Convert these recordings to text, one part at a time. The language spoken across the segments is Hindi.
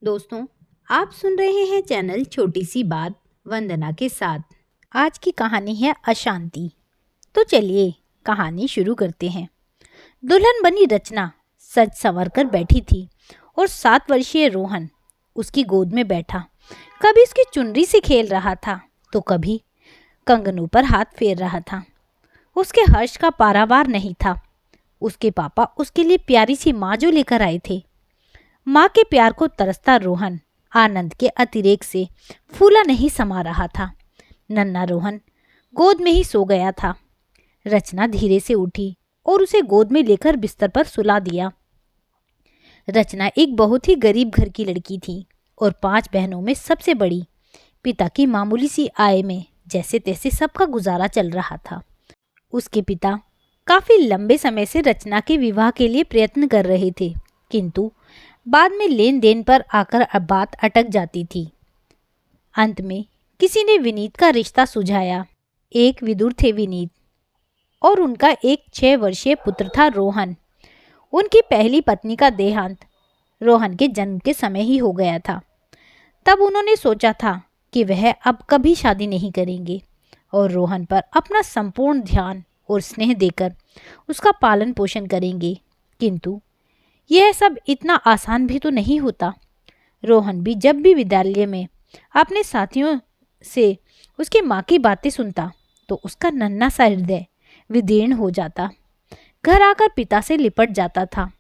दोस्तों, आप सुन रहे हैं चैनल छोटी सी बात वंदना के साथ। आज की कहानी है अशांति। तो चलिए कहानी शुरू करते हैं। दुल्हन बनी रचना सज संवर कर बैठी थी और 7 वर्षीय रोहन उसकी गोद में बैठा। कभी उसकी चुनरी से खेल रहा था तो कभी कंगनों पर हाथ फेर रहा था। उसके हर्ष का पारावार नहीं था। उसके पापा उसके लिए प्यारी सी माँ जो लेकर आए थे। माँ के प्यार को तरसता रोहन आनंद के अतिरेक से फूला नहीं समा रहा था। नन्हा रोहन गोद में ही सो गया था। रचना धीरे से उठी और उसे गोद में लेकर बिस्तर पर सुला दिया। रचना एक बहुत ही गरीब घर की लड़की थी और 5 बहनों में सबसे बड़ी। पिता की मामूली सी आय में जैसे तैसे सबका गुजारा चल रहा था। उसके पिता काफी लंबे समय से रचना के विवाह के लिए प्रयत्न कर रहे थे, किंतु बाद में लेन देन पर आकर अब बात अटक जाती थी। अंत में किसी ने विनीत का रिश्ता सुझाया। एक विदुर थे विनीत और उनका एक 6 वर्षीय पुत्र था रोहन। उनकी पहली पत्नी का देहांत रोहन के जन्म के समय ही हो गया था। तब उन्होंने सोचा था कि वह अब कभी शादी नहीं करेंगे और रोहन पर अपना संपूर्ण ध्यान और स्नेह देकर उसका पालन पोषण करेंगे, किंतु यह सब इतना आसान भी तो नहीं होता। रोहन भी जब भी विद्यालय में अपने साथियों से उसकी माँ की बातें सुनता तो उसका नन्हा सा हृदय विदीर्ण हो जाता। घर आकर पिता से लिपट जाता था,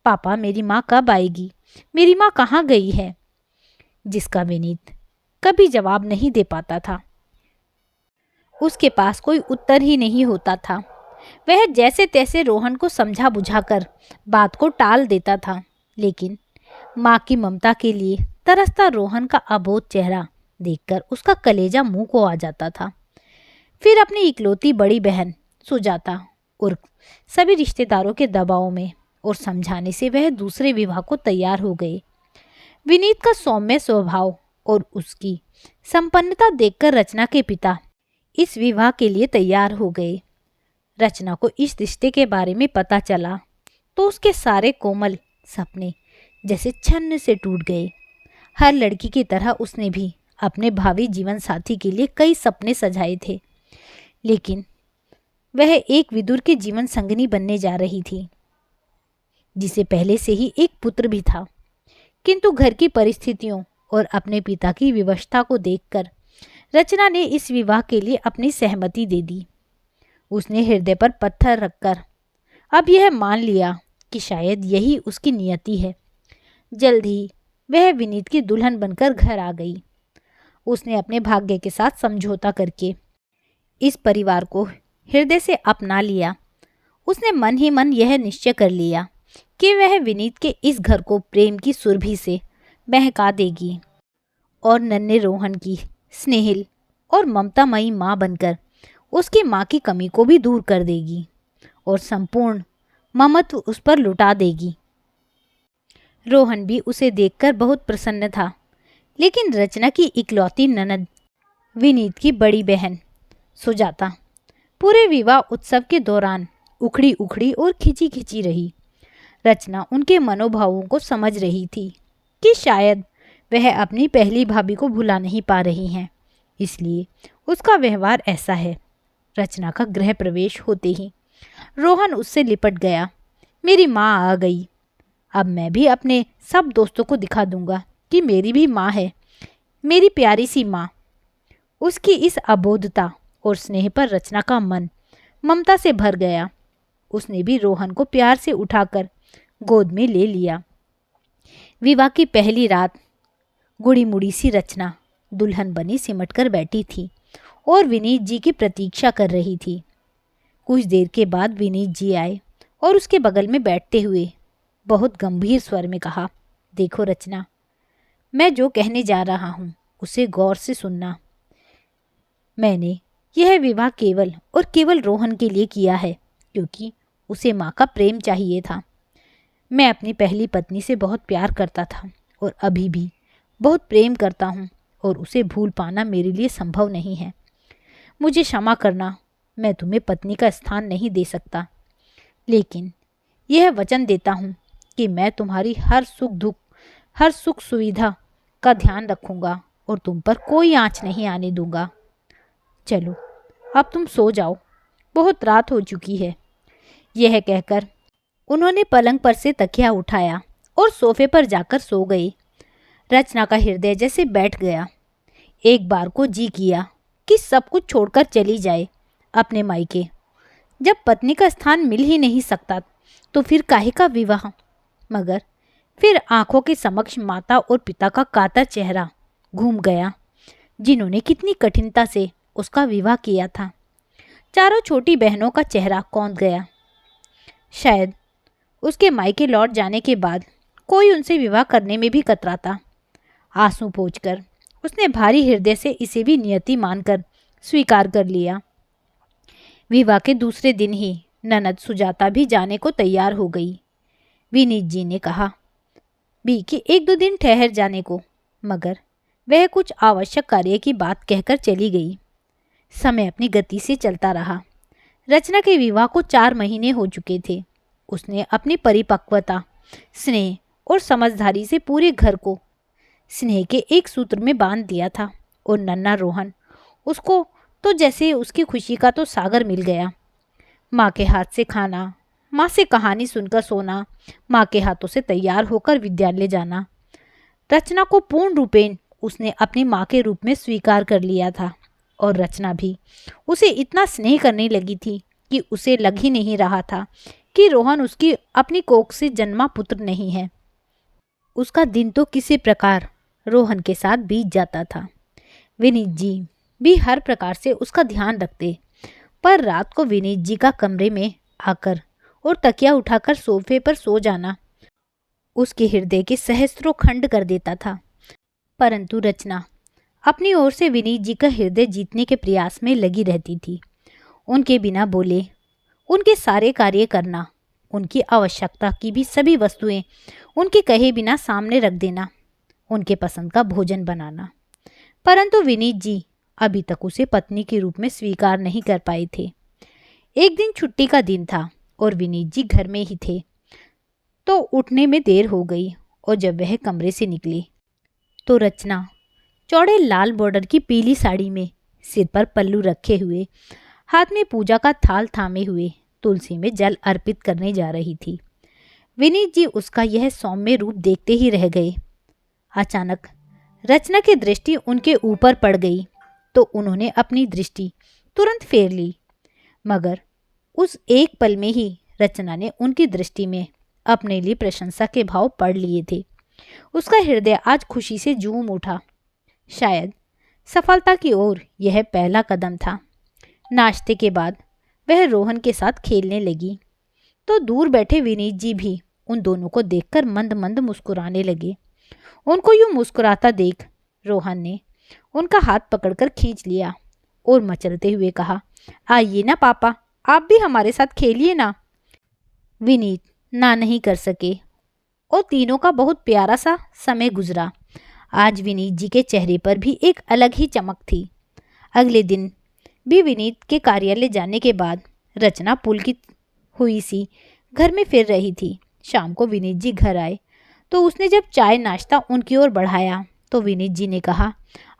पापा मेरी माँ कब आएगी, मेरी माँ कहाँ गई है, जिसका विनीत कभी जवाब नहीं दे पाता था। उसके पास कोई उत्तर ही नहीं होता था। वह जैसे तैसे रोहन को समझा बुझाकर बात को टाल देता था, लेकिन माँ की ममता के लिए तरसता रोहन का अबोध चेहरा देखकर उसका कलेजा मुंह को आ जाता था। फिर अपनी इकलौती बड़ी बहन सुजाता और सभी रिश्तेदारों के दबाव में और समझाने से वह दूसरे विवाह को तैयार हो गए। विनीत का सौम्य स्वभाव और उसकी संपन्नता देखकर रचना के पिता इस विवाह के लिए तैयार हो गए। रचना को इस रिश्ते के बारे में पता चला तो उसके सारे कोमल सपने जैसे छन्न से टूट गए। हर लड़की की तरह उसने भी अपने भावी जीवन साथी के लिए कई सपने सजाए थे, लेकिन वह एक विदुर के जीवन संगनी बनने जा रही थी, जिसे पहले से ही एक पुत्र भी था। किंतु घर की परिस्थितियों और अपने पिता की विवशता को देखकर रचना ने इस विवाह के लिए अपनी सहमति दे दी। उसने हृदय पर पत्थर रखकर अब यह मान लिया कि शायद यही उसकी नियति है। जल्द ही वह विनीत की दुल्हन बनकर घर आ गई। उसने अपने भाग्य के साथ समझौता करके इस परिवार को हृदय से अपना लिया। उसने मन ही मन यह निश्चय कर लिया कि वह विनीत के इस घर को प्रेम की सुरभि से महका देगी और नन्हे रोहन की स्नेहिल और ममतामयी माँ बनकर उसकी माँ की कमी को भी दूर कर देगी और संपूर्ण ममत्व उस पर लुटा देगी। रोहन भी उसे देखकर बहुत प्रसन्न था, लेकिन रचना की इकलौती ननद विनीत की बड़ी बहन सुजाता पूरे विवाह उत्सव के दौरान उखड़ी उखड़ी और खिंची खिंची रही। रचना उनके मनोभावों को समझ रही थी कि शायद वह अपनी पहली भाभी को भुला नहीं पा रही हैं, इसलिए उसका व्यवहार ऐसा है। रचना का गृह प्रवेश होते ही रोहन उससे लिपट गया। मेरी माँ आ गई, अब मैं भी अपने सब दोस्तों को दिखा दूंगा कि मेरी भी माँ है, मेरी प्यारी सी माँ। उसकी इस अबोधता और स्नेह पर रचना का मन ममता से भर गया। उसने भी रोहन को प्यार से उठाकर गोद में ले लिया। विवाह की पहली रात गुड़ी मुड़ी सी रचना दुल्हन बनी सिमट कर बैठी थी और विनीत जी की प्रतीक्षा कर रही थी। कुछ देर के बाद विनीत जी आए और उसके बगल में बैठते हुए बहुत गंभीर स्वर में कहा, देखो रचना, मैं जो कहने जा रहा हूँ उसे गौर से सुनना। मैंने यह विवाह केवल और केवल रोहन के लिए किया है, क्योंकि उसे माँ का प्रेम चाहिए था। मैं अपनी पहली पत्नी से बहुत प्यार करता था और अभी भी बहुत प्रेम करता हूँ और उसे भूल पाना मेरे लिए संभव नहीं है। मुझे क्षमा करना, मैं तुम्हें पत्नी का स्थान नहीं दे सकता, लेकिन यह वचन देता हूँ कि मैं तुम्हारी हर सुख दुख हर सुख सुविधा का ध्यान रखूंगा और तुम पर कोई आँच नहीं आने दूंगा। चलो अब तुम सो जाओ, बहुत रात हो चुकी है। यह कहकर उन्होंने पलंग पर से तकिया उठाया और सोफे पर जाकर सो गई। रचना का हृदय जैसे बैठ गया। एक बार को जी किया कि सब कुछ छोड़कर चली जाए अपने मायके। जब पत्नी का स्थान मिल ही नहीं सकता तो फिर काहे का विवाह। मगर फिर आंखों के समक्ष माता और पिता का कातर चेहरा घूम गया, जिन्होंने कितनी कठिनता से उसका विवाह किया था। चारों छोटी बहनों का चेहरा कौंध गया। शायद उसके मायके लौट जाने के बाद कोई उनसे विवाह करने में भी कतराता। आंसू पोंछकर उसने भारी हृदय से इसे भी नियति मानकर स्वीकार कर लिया। विवाह के दूसरे दिन ही ननद सुजाता भी जाने को तैयार हो गई। विनीत जी ने कहा भी कि 1-2 दिन ठहर जाने को, मगर वह कुछ आवश्यक कार्य की बात कहकर चली गई। समय अपनी गति से चलता रहा। रचना के विवाह को 4 महीने हो चुके थे। उसने अपनी परिपक्वता, स्नेह और समझदारी से पूरे घर को स्नेह के एक सूत्र में बांध दिया था। और नन्हा रोहन, उसको तो जैसे उसकी खुशी का तो सागर मिल गया। माँ के हाथ से खाना, माँ से कहानी सुनकर सोना, माँ के हाथों से तैयार होकर विद्यालय जाना। रचना को पूर्ण रूपेण उसने अपनी माँ के रूप में स्वीकार कर लिया था और रचना भी उसे इतना स्नेह करने लगी थी कि उसे लग ही नहीं रहा था कि रोहन उसकी अपनी कोख से जन्मा पुत्र नहीं है। उसका दिन तो किसी प्रकार रोहन के साथ बीत जाता था। विनीत जी भी हर प्रकार से उसका ध्यान रखते, पर रात को विनीत जी का कमरे में आकर और तकिया उठाकर सोफे पर सो जाना उसके हृदय के सहस्त्रों खंड कर देता था। परंतु रचना अपनी ओर से विनीत जी का हृदय जीतने के प्रयास में लगी रहती थी। उनके बिना बोले उनके सारे कार्य करना, उनकी आवश्यकता की भी सभी वस्तुएं उनके कहे बिना सामने रख देना, उनके पसंद का भोजन बनाना। परंतु विनीत जी अभी तक उसे पत्नी के रूप में स्वीकार नहीं कर पाए थे। एक दिन छुट्टी का दिन था और विनीत जी घर में ही थे, तो उठने में देर हो गई और जब वह कमरे से निकले तो रचना चौड़े लाल बॉर्डर की पीली साड़ी में, सिर पर पल्लू रखे हुए, हाथ में पूजा का थाल थामे हुए तुलसी में जल अर्पित करने जा रही थी। विनीत जी उसका यह सौम्य रूप देखते ही रह गए। अचानक रचना की दृष्टि उनके ऊपर पड़ गई तो उन्होंने अपनी दृष्टि तुरंत फेर ली, मगर उस एक पल में ही रचना ने उनकी दृष्टि में अपने लिए प्रशंसा के भाव पढ़ लिए थे। उसका हृदय आज खुशी से झूम उठा। शायद सफलता की ओर यह पहला कदम था। नाश्ते के बाद वह रोहन के साथ खेलने लगी तो दूर बैठे विनीत जी भी उन दोनों को देखकर मंद मंद मुस्कुराने लगे। उनको यूं मुस्कुराता देख रोहन ने उनका हाथ पकड़कर खींच लिया और मचलते हुए कहा, आइए ना पापा, आप भी हमारे साथ खेलिए ना। विनीत ना नहीं कर सके और तीनों का बहुत प्यारा सा समय गुजरा। आज विनीत जी के चेहरे पर भी एक अलग ही चमक थी। अगले दिन भी विनीत के कार्यालय जाने के बाद रचना पुलकित हुई सी घर में फिर रही थी। शाम को विनीत जी घर आए तो उसने जब चाय नाश्ता उनकी ओर बढ़ाया तो विनीत जी ने कहा,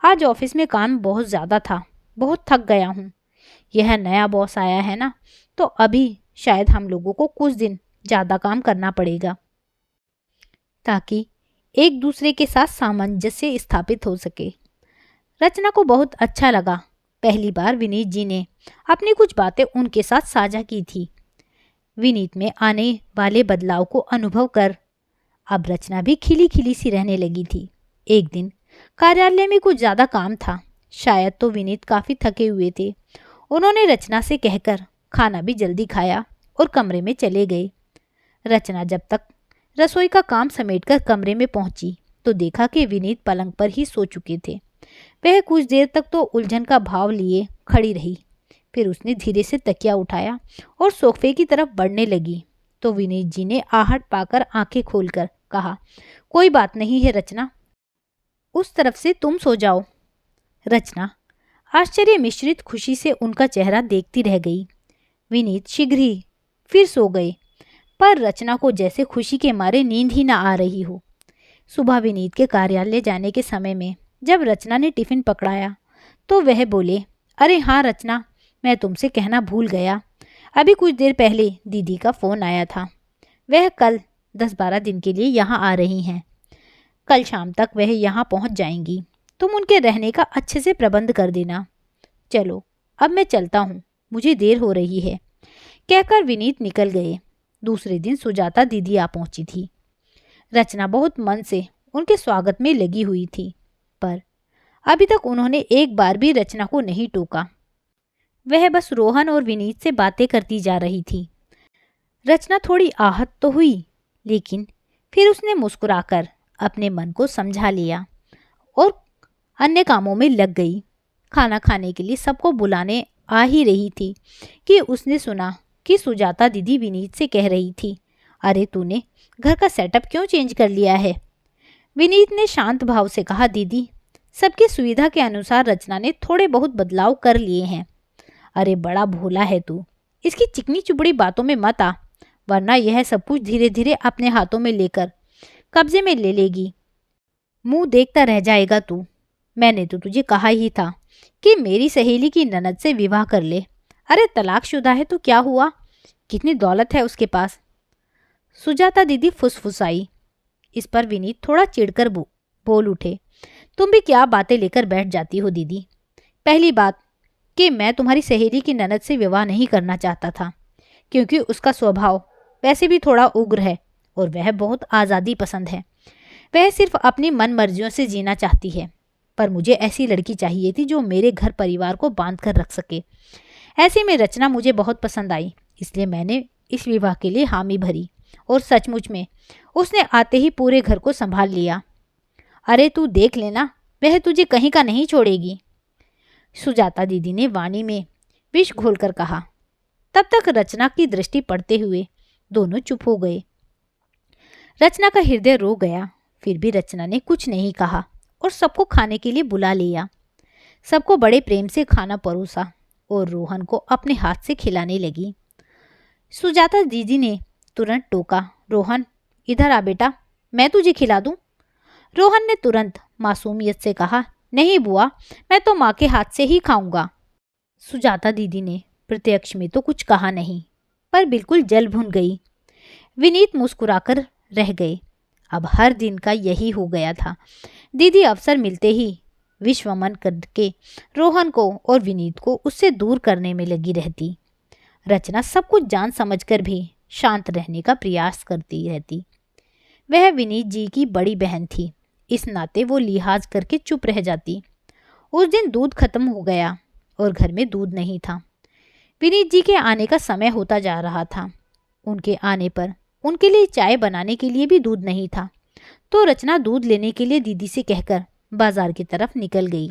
आज ऑफिस में काम बहुत ज़्यादा था, बहुत थक गया हूँ। यह नया बॉस आया है ना, तो अभी शायद हम लोगों को कुछ दिन ज़्यादा काम करना पड़ेगा ताकि एक दूसरे के साथ सामंजस्य स्थापित हो सके। रचना को बहुत अच्छा लगा। पहली बार विनीत जी ने अपनी कुछ बातें उनके साथ साझा की थी। विनीत में आने वाले बदलाव को अनुभव कर अब रचना भी खिली खिली सी रहने लगी थी। एक दिन कार्यालय में कुछ ज़्यादा काम था, शायद तो विनीत काफ़ी थके हुए थे। उन्होंने रचना से कहकर खाना भी जल्दी खाया और कमरे में चले गए। रचना जब तक रसोई का काम समेटकर कमरे में पहुंची तो देखा कि विनीत पलंग पर ही सो चुके थे। वह कुछ देर तक तो उलझन का भाव लिए खड़ी रही, फिर उसने धीरे से तकिया उठाया और सोफे की तरफ बढ़ने लगी तो विनीत जी ने आहट पाकर आंखें खोलकर कहा, कोई बात नहीं है रचना, उस तरफ से तुम सो जाओ। रचना आश्चर्य मिश्रित खुशी से उनका चेहरा देखती रह गई। विनीत शीघ्र ही फिर सो गए, पर रचना को जैसे खुशी के मारे नींद ही ना आ रही हो। सुबह विनीत के कार्यालय जाने के समय में जब रचना ने टिफिन पकड़ाया तो वह बोले, अरे हाँ रचना, मैं तुमसे कहना भूल गया, अभी कुछ देर पहले दीदी का फ़ोन आया था। वह कल 10-12 दिन के लिए यहाँ आ रही हैं। कल शाम तक वह यहाँ पहुँच जाएंगी। तुम उनके रहने का अच्छे से प्रबंध कर देना। चलो अब मैं चलता हूँ, मुझे देर हो रही है, कहकर विनीत निकल गए। दूसरे दिन सुजाता दीदी आ पहुँची थी। रचना बहुत मन से उनके स्वागत में लगी हुई थी, पर अभी तक उन्होंने एक बार भी रचना को नहीं टोका। वह बस रोहन और विनीत से बातें करती जा रही थी। रचना थोड़ी आहत तो हुई, लेकिन फिर उसने मुस्कुराकर अपने मन को समझा लिया और अन्य कामों में लग गई। खाना खाने के लिए सबको बुलाने आ ही रही थी कि उसने सुना कि सुजाता दीदी विनीत से कह रही थी, अरे तूने घर का सेटअप क्यों चेंज कर लिया है? विनीत ने शांत भाव से कहा, दीदी सबकी सुविधा के अनुसार रचना ने थोड़े बहुत बदलाव कर लिए हैं। अरे बड़ा भोला है तू, इसकी चिकनी चुपड़ी बातों में मत आ, वरना यह सब कुछ धीरे धीरे अपने हाथों में लेकर कब्जे में ले लेगी। मुंह देखता रह जाएगा तू। मैंने तो तुझे कहा ही था कि मेरी सहेली की ननद से विवाह कर ले। अरे तलाकशुदा है तो क्या हुआ, कितनी दौलत है उसके पास। सुजाता दीदी फुसफुसाई। इस पर विनीत थोड़ा चिढ़कर बोल उठे, तुम भी क्या बातें लेकर बैठ जाती हो दीदी। पहली बात कि मैं तुम्हारी सहेली की ननद से विवाह नहीं करना चाहता था, क्योंकि उसका स्वभाव वैसे भी थोड़ा उग्र है और वह बहुत आज़ादी पसंद है। वह सिर्फ अपनी मन मर्जियों से जीना चाहती है, पर मुझे ऐसी लड़की चाहिए थी जो मेरे घर परिवार को बांध कर रख सके। ऐसे में रचना मुझे बहुत पसंद आई, इसलिए मैंने इस विवाह के लिए हामी भरी और सचमुच में उसने आते ही पूरे घर को संभाल लिया। अरे तू देख लेना, वह तुझे कहीं का नहीं छोड़ेगी, सुजाता दीदी ने वाणी में विष घोलकर कहा। तब तक रचना की दृष्टि पड़ते हुए दोनों चुप हो गए। रचना का हृदय रो गया, फिर भी रचना ने कुछ नहीं कहा और सबको खाने के लिए बुला लिया। सबको बड़े प्रेम से खाना परोसा और रोहन को अपने हाथ से खिलाने लगी। सुजाता दीदी ने तुरंत टोका, रोहन इधर आ बेटा, मैं तुझे खिला दूं। रोहन ने तुरंत मासूमियत से कहा, नहीं बुआ, मैं तो माँ के हाथ से ही खाऊंगा। सुजाता दीदी ने प्रत्यक्ष में तो कुछ कहा नहीं, पर बिल्कुल जल भुन गई। विनीत मुस्कुराकर रह गए। अब हर दिन का यही हो गया था। दीदी अवसर मिलते ही विश्वमन करके रोहन को और विनीत को उससे दूर करने में लगी रहती। रचना सब कुछ जान समझकर भी शांत रहने का प्रयास करती रहती। वह विनीत जी की बड़ी बहन थी, इस नाते वो लिहाज करके चुप रह जाती। उस दिन दूध खत्म हो गया और घर में दूध नहीं था। विनीत जी के आने का समय होता जा रहा था। उनके आने पर उनके लिए चाय बनाने के लिए भी दूध नहीं था, तो रचना दूध लेने के लिए दीदी से कहकर बाजार की तरफ निकल गई।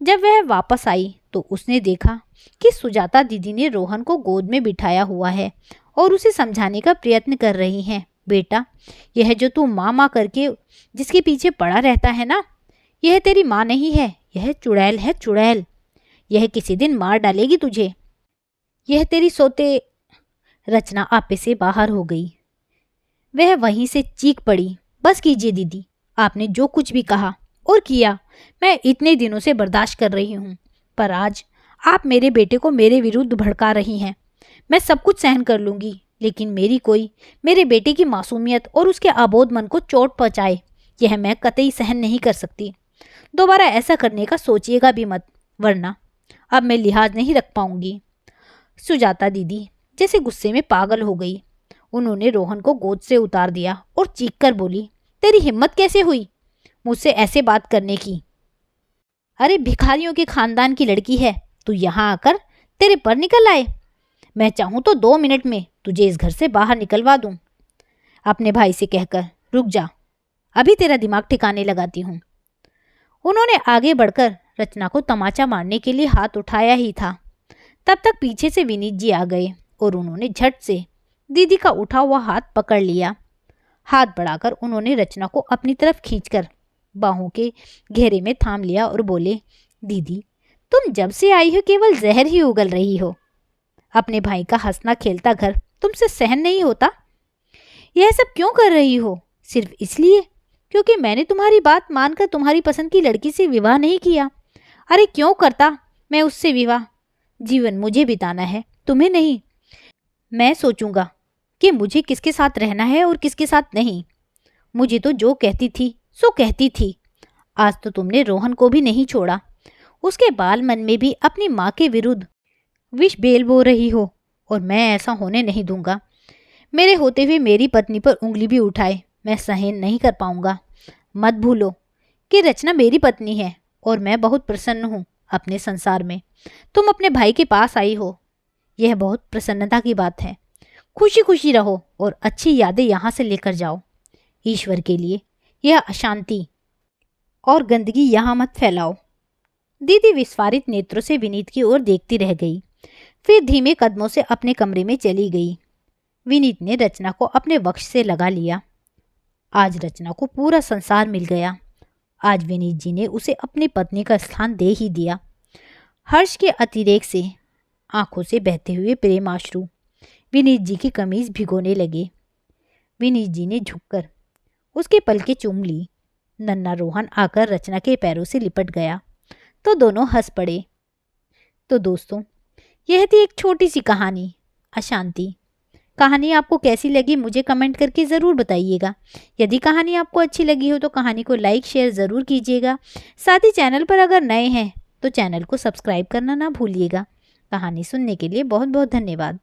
जब वह वापस आई तो उसने देखा कि सुजाता दीदी ने रोहन को गोद में बिठाया हुआ है और उसे समझाने का प्रयत्न कर रही हैं। बेटा, यह जो तू माँ माँ करके जिसके पीछे पड़ा रहता है ना, यह तेरी माँ नहीं है, यह चुड़ैल है, चुड़ैल। यह किसी दिन मार डालेगी तुझे। यह तेरी सोते। रचना आपे से बाहर हो गई। वह वहीं से चीख पड़ी, बस कीजिए दीदी, आपने जो कुछ भी कहा और किया मैं इतने दिनों से बर्दाश्त कर रही हूँ, पर आज आप मेरे बेटे को मेरे विरुद्ध भड़का रही हैं। मैं सब कुछ सहन कर लूँगी, लेकिन मेरे बेटे की मासूमियत और उसके अबोध मन को चोट पहुँचाए, यह मैं कतई सहन नहीं कर सकती। दोबारा ऐसा करने का सोचिएगा भी मत, वरना अब मैं लिहाज नहीं रख पाऊंगी। सुजाता दीदी जैसे गुस्से में पागल हो गई। उन्होंने रोहन को गोद से उतार दिया और चीख कर बोली, तेरी हिम्मत कैसे हुई मुझसे ऐसे बात करने की? अरे भिखारियों के खानदान की लड़की है, तू यहाँ आकर तेरे पर निकल आए। मैं चाहूँ तो 2 मिनट में तुझे इस घर से बाहर निकलवा दूँ। अपने भाई से कहकर रुक जा, अभी तेरा दिमाग ठिकाने लगाती हूँ। उन्होंने आगे बढ़कर रचना को तमाचा मारने के लिए हाथ उठाया ही था, तब तक पीछे से विनीत जी आ गए और उन्होंने झट से दीदी का उठा हुआ हाथ पकड़ लिया। हाथ बढ़ाकर उन्होंने रचना को अपनी तरफ खींचकर बाहों के घेरे में थाम लिया और बोले, दीदी तुम जब से आई हो केवल जहर ही उगल रही हो। अपने भाई का हंसना खेलता घर तुमसे सहन नहीं होता। यह सब क्यों कर रही हो? सिर्फ इसलिए क्योंकि मैंने तुम्हारी बात मानकर तुम्हारी पसंद की लड़की से विवाह नहीं किया। अरे क्यों करता मैं उससे विवाह? जीवन मुझे बिताना है, तुम्हें नहीं। मैं सोचूंगा कि मुझे किसके साथ रहना है और किसके साथ नहीं। मुझे तो जो कहती थी सो कहती थी। आज तो तुमने रोहन को भी नहीं छोड़ा। उसके बाल मन में भी अपनी माँ के विरुद्ध विष बेल बो रही हो, और मैं ऐसा होने नहीं दूंगा। मेरे होते हुए मेरी पत्नी पर उंगली भी उठाए मैं सहन नहीं कर पाऊंगा। मत भूलो कि रचना मेरी पत्नी है और मैं बहुत प्रसन्न हूँ अपने संसार में। तुम अपने भाई के पास आई हो, यह बहुत प्रसन्नता की बात है। खुशी खुशी रहो और अच्छी यादें यहाँ से लेकर जाओ। ईश्वर के लिए यह अशांति और गंदगी यहाँ मत फैलाओ। दीदी विस्फारित नेत्रों से विनीत की ओर देखती रह गई, फिर धीमे कदमों से अपने कमरे में चली गई। विनीत ने रचना को अपने वक्ष से लगा लिया। आज रचना को पूरा संसार मिल गया। आज विनीत जी ने उसे अपनी पत्नी का स्थान दे ही दिया। हर्ष के अतिरेक से आंखों से बहते हुए प्रेमाश्रु विनीत जी की कमीज भिगोने लगे। विनीत जी ने झुककर उसके पलकें चूम ली। नन्हा रोहन आकर रचना के पैरों से लिपट गया तो दोनों हंस पड़े। तो दोस्तों, यह थी एक छोटी सी कहानी, अशांति। कहानी आपको कैसी लगी मुझे कमेंट करके ज़रूर बताइएगा। यदि कहानी आपको अच्छी लगी हो तो कहानी को लाइक शेयर ज़रूर कीजिएगा। साथ ही चैनल पर अगर नए हैं तो चैनल को सब्सक्राइब करना ना भूलिएगा। कहानी सुनने के लिए बहुत बहुत धन्यवाद।